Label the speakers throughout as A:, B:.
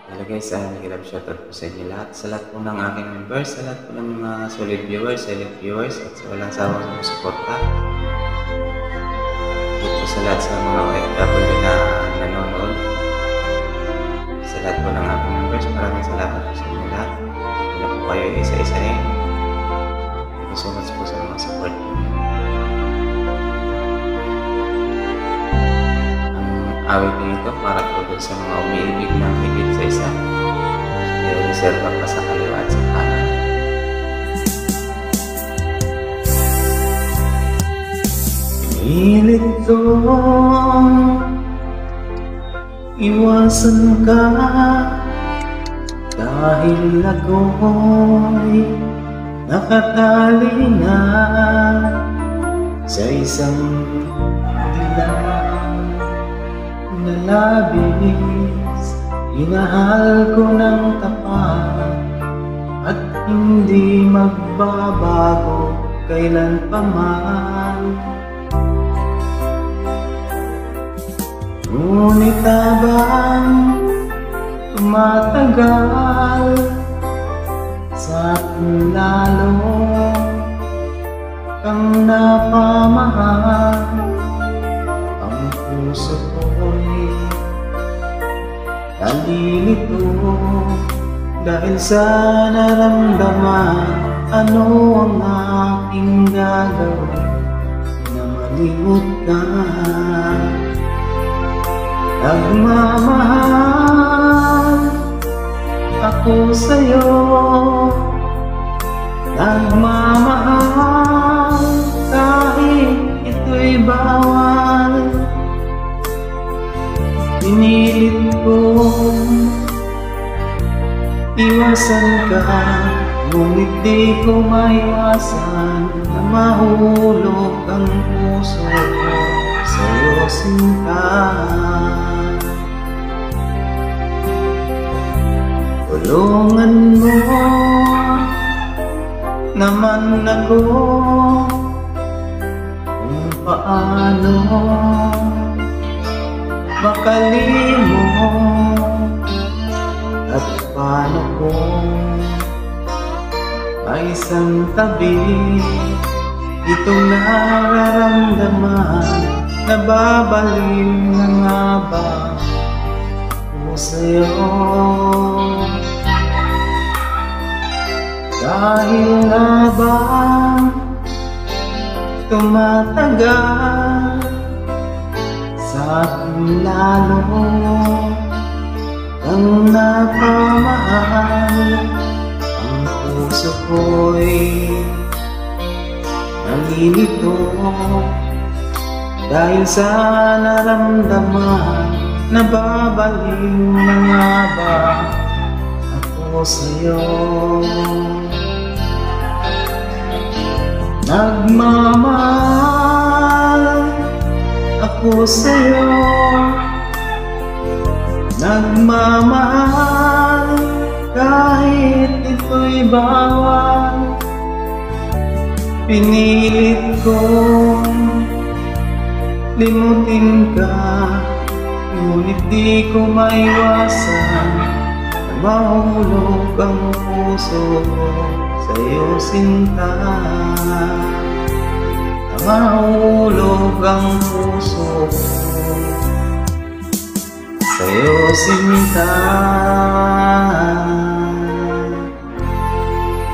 A: Hello guys, nag-love shoutout po sa inyo lahat. Sa lahat po ng aking members, sa lahat po ng mga solid viewers, silent viewers, at sa walang sawang sumusuporta. Dito sa lahat sa mga OFW na nanonood. Sa lahat po ng aking members, maraming salamat po sa inyo lahat. Hindi na po kayo isa-isahin. Thank you so much po sa mga support. Awit nito para po doon sa mga umiibig ng higit sa isa. May reserva pa sa kaliwa at sa kanan. Pinilit ko iwasan ka dahil ako'y nakatali na sa isang dilag na labis. Inahal ko ng tapat at hindi magbabago kailan pa man. Ngunit habang tumatagal, sa akin lalo kang napamahal. Ang puso ko'y nalilito dahil sa naramdaman. Ano ang aking gagawin na malimot ka? Nagmamahal ako sa'yo, nagmamahal kahit ito'y bawal. Pinilit kong iwasan ka, ngunit di ko maiwasan na mahulog ang puso ko sa'yo, sinta. Tulungan mo naman ako kung paano makalimot at paano kung ay isang tabi itong nararamdaman. Nababaliw na nga ba ako sa'yo? Dahil na ba tumatagal, sa akin lalo kang napamahal. Ang puso ko'y nalilito dahil sa naramdaman. Nababaliw na nga ba ako sa'yo? Nagmamahal ako sa'yo, nagmamahal kahit ito'y bawal. Pinilit kong limutin ka, ngunit di ko maiwasan na mahulog ang puso ko sa'yo, sinta. Mahulog ang puso ko sa'yo, sinta.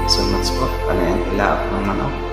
A: So much po, panayan tila ako ng manok.